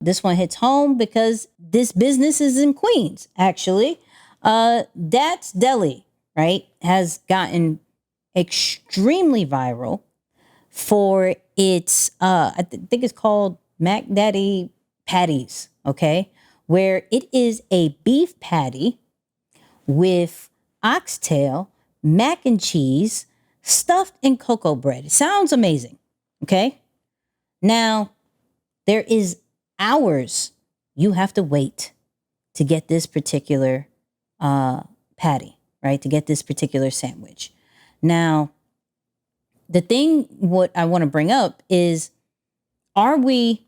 This one hits home because this business is in Queens, actually. Datz Deli, right, has gotten extremely viral for its, think it's called Mac Daddy patties, okay, where it is a beef patty with oxtail, mac and cheese, stuffed in cocoa bread. It sounds amazing, okay? Now, there is hours you have to wait to get this particular patty, right? To get this particular sandwich. Now, the thing what I want to bring up is, are we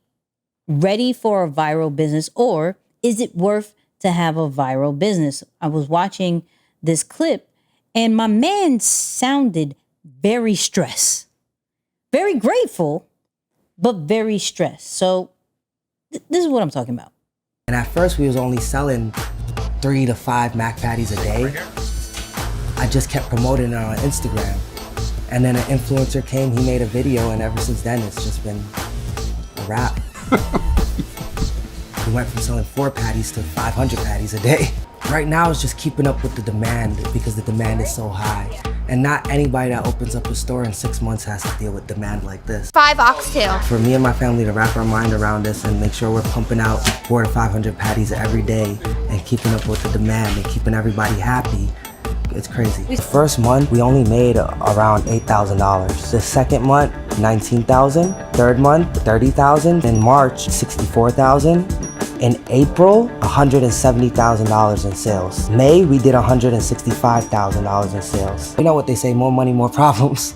ready for a viral business, or is it worth to have a viral business? I was watching this clip and my man sounded very stressed, very grateful, but very stressed. So this is what I'm talking about. And at first we was only selling 3 to 5 mac patties a day. I just kept promoting it on Instagram. And then an influencer came, he made a video, and ever since then it's just been a wrap. We went from selling 4 patties to 500 patties a day. Right now it's just keeping up with the demand because the demand is so high. And not anybody that opens up a store in 6 months has to deal with demand like this. 5 oxtail. For me and my family to wrap our mind around this and make sure we're pumping out 400 to 500 patties every day and keeping up with the demand and keeping everybody happy, it's crazy. The first month, we only made around $8,000. The second month, $19,000. Third month, $30,000. In March, $64,000. In April, $170,000 in sales. May, we did $165,000 in sales. You know what they say, more money, more problems.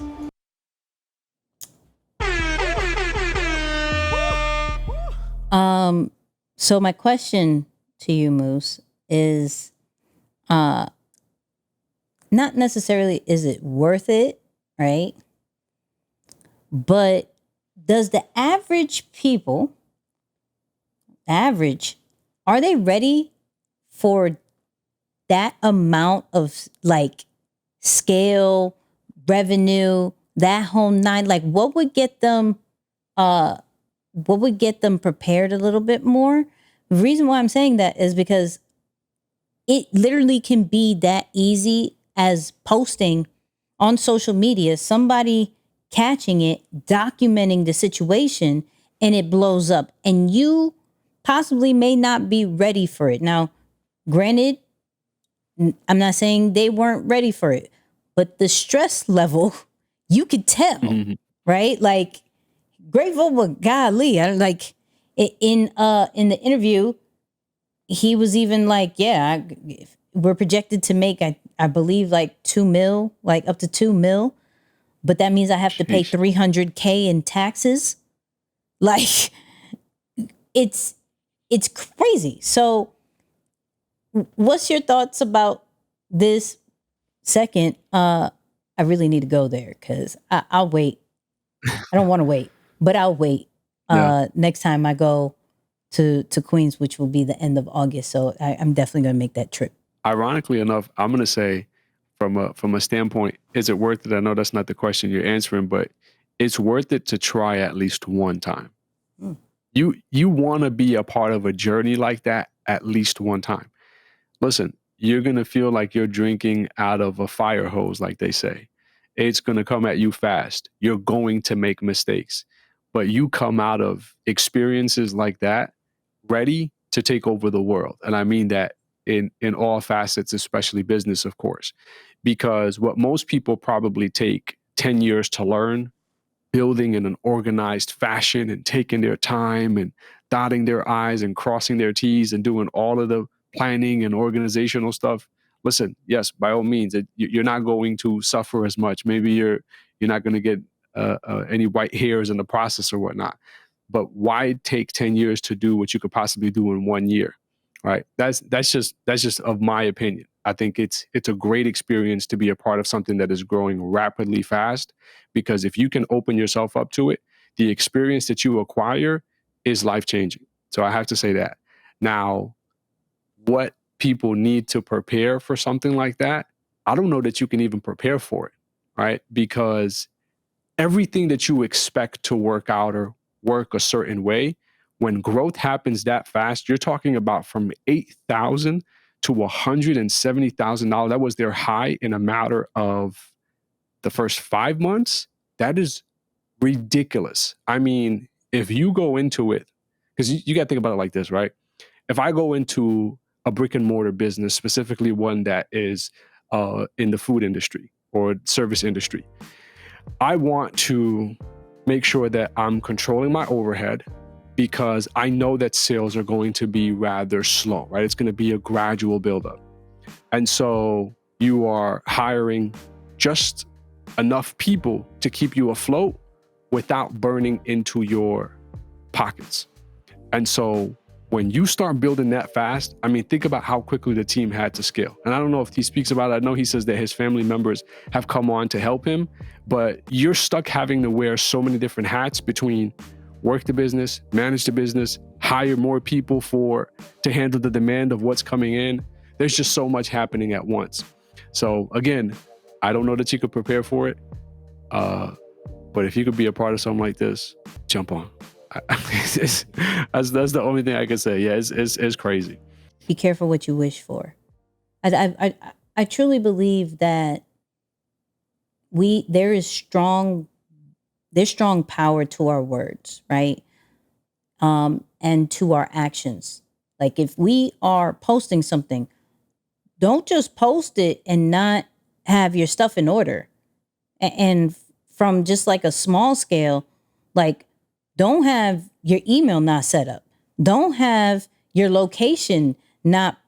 So my question to you, Moose, is not necessarily is it worth it, right? But does the average people, are they ready for that amount of like scale, revenue, that whole nine? Like what would get them prepared a little bit more? The reason why I'm saying that is because it literally can be that easy as posting on social media, somebody catching it, documenting the situation, and it blows up. And you possibly may not be ready for it. Now, granted, I'm not saying they weren't ready for it, but the stress level, you could tell, right? Like, grateful, but golly, in the interview, he was even like, yeah, we're projected to make, I believe, like 2 mil, like up to 2 mil, but that means I have to pay $300K in taxes. Like, it's crazy. So what's your thoughts about this? Second, I really need to go there because I'll wait. I don't want to wait, but I'll wait next time I go to Queens, which will be the end of August. So I'm definitely going to make that trip. Ironically enough, I'm going to say from a standpoint, is it worth it? I know that's not the question you're answering, but it's worth it to try at least one time. You want to be a part of a journey like that at least one time. Listen, you're going to feel like you're drinking out of a fire hose, like they say. It's going to come at you fast. You're going to make mistakes, but you come out of experiences like that ready to take over the world. And I mean that in all facets, especially business, of course, because what most people probably take 10 years to learn, building in an organized fashion and taking their time and dotting their I's and crossing their T's and doing all of the planning and organizational stuff. Listen, yes, by all means, you're not going to suffer as much. Maybe you're not going to get any white hairs in the process or whatnot. But why take 10 years to do what you could possibly do in 1 year? Right? That's just of my opinion. I think it's a great experience to be a part of something that is growing rapidly fast, because if you can open yourself up to it, the experience that you acquire is life-changing. So I have to say that. Now, what people need to prepare for something like that, I don't know that you can even prepare for it, right? Because everything that you expect to work out or work a certain way when growth happens that fast, you're talking about from $8,000 to $170,000. That was their high in a matter of the first 5 months. That is ridiculous. I mean, if you go into it, because you got to think about it like this, right? If I go into a brick and mortar business, specifically one that is in the food industry or service industry, I want to make sure that I'm controlling my overhead, because I know that sales are going to be rather slow, right? It's going to be a gradual buildup. And so you are hiring just enough people to keep you afloat without burning into your pockets. And so when you start building that fast, I mean, think about how quickly the team had to scale. And I don't know if he speaks about it. I know he says that his family members have come on to help him, but you're stuck having to wear so many different hats between work the business, manage the business, hire more people to handle the demand of what's coming in. There's just so much happening at once. So again, I don't know that you could prepare for it. But if you could be a part of something like this, jump on. That's the only thing I can say. Yeah, it's crazy. Be careful what you wish for. I truly believe that there's strong power to our words, right? And to our actions. Like if we are posting something, don't just post it and not have your stuff in order. And from just like a small scale, like don't have your email not set up. Don't have your location not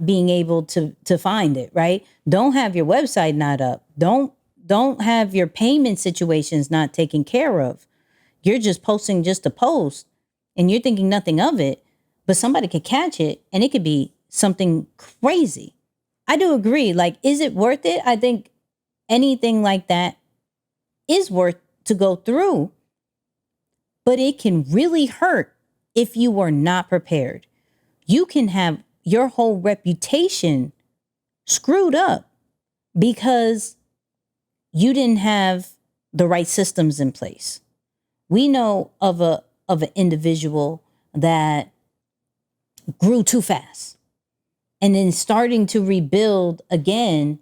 being able to find it, right? Don't have your website not up. Don't have your payment situations not taken care of. You're just posting just to post and you're thinking nothing of it, but somebody could catch it and it could be something crazy. I do agree. Like, is it worth it? I think anything like that is worth to go through, but it can really hurt if you are not prepared. You can have your whole reputation screwed up because you didn't have the right systems in place. We know of an individual that grew too fast and then starting to rebuild again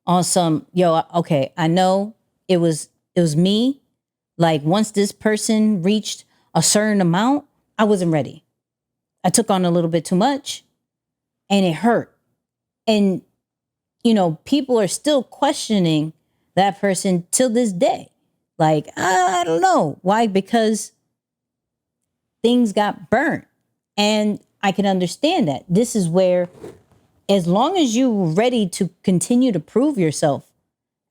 on some, okay, I know it was me. Like once this person reached a certain amount, I wasn't ready. I took on a little bit too much and it hurt. And, people are still questioning that person till this day. Like, I don't know. Why? Because things got burnt. And I can understand that. This is where, as long as you're ready to continue to prove yourself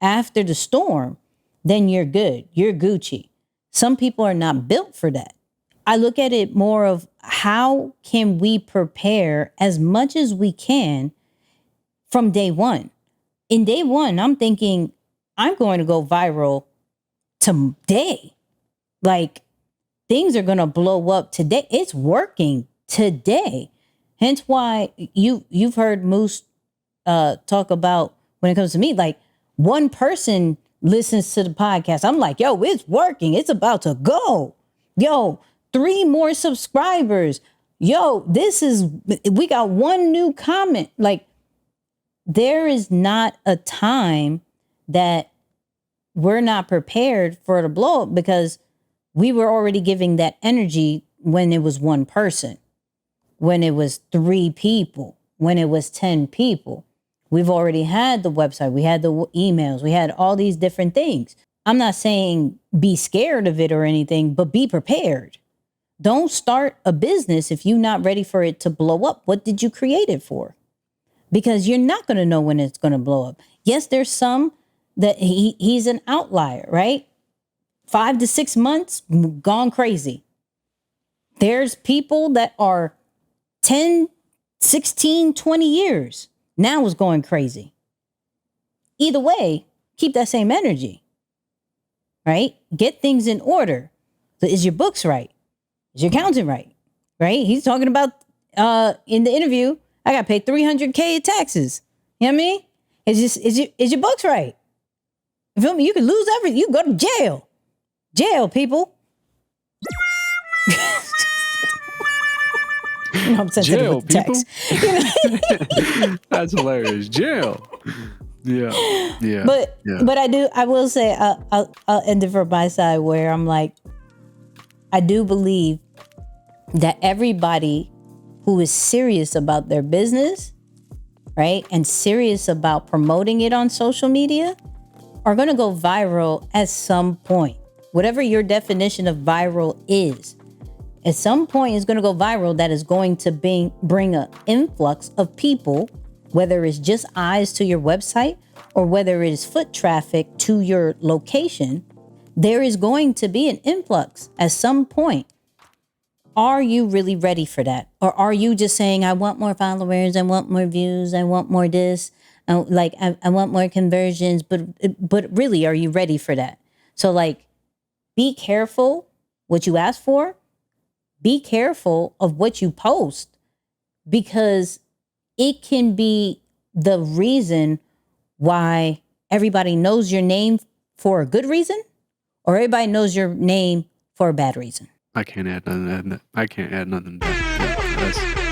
after the storm, then you're good. You're Gucci. Some people are not built for that. I look at it more of how can we prepare as much as we can from day one. In day one, I'm thinking I'm going to go viral today. Like things are going to blow up today. It's working today. Hence why you've heard Moose talk about when it comes to me, like one person listens to the podcast. I'm like, yo, it's working. It's about to go. Yo, 3 more subscribers. Yo, we got 1 new comment. Like there is not a time that we're not prepared for the blow up because we were already giving that energy when it was 1 person, when it was 3 people, when it was 10 people. We've already had the website. We had the emails. We had all these different things. I'm not saying be scared of it or anything, but be prepared. Don't start a business if you're not ready for it to blow up. What did you create it for? Because you're not going to know when it's going to blow up. Yes, there's some that he's an outlier, right? 5 to 6 months, gone crazy. There's people that are 10, 16, 20 years. Now is going crazy. Either way, keep that same energy, right? Get things in order. Is your books right? Is your accountant right? Right? He's talking about in the interview, I got paid $300K in taxes. You know what I mean? Is your books right? You feel me? You could lose everything. You can go to jail. Jail, people. No, I'm sensitive Jail, with the text. That's hilarious. Jail. Yeah. Yeah. But yeah. but I will say I'll end it from my side where I'm like, I do believe that everybody who is serious about their business, right, and serious about promoting it on social media are going to go viral at some point. Whatever your definition of viral is, at some point it's going to go viral that is going to bring an influx of people, whether it's just eyes to your website or whether it is foot traffic to your location. There is going to be an influx at some point. Are you really ready for that? Or are you just saying, I want more followers, I want more views, I want more this, I want more conversions, but really, are you ready for that? So like, be careful what you ask for. Be careful of what you post, because it can be the reason why everybody knows your name for a good reason, or everybody knows your name for a bad reason. I can't add nothing to that. I can't add nothing to that.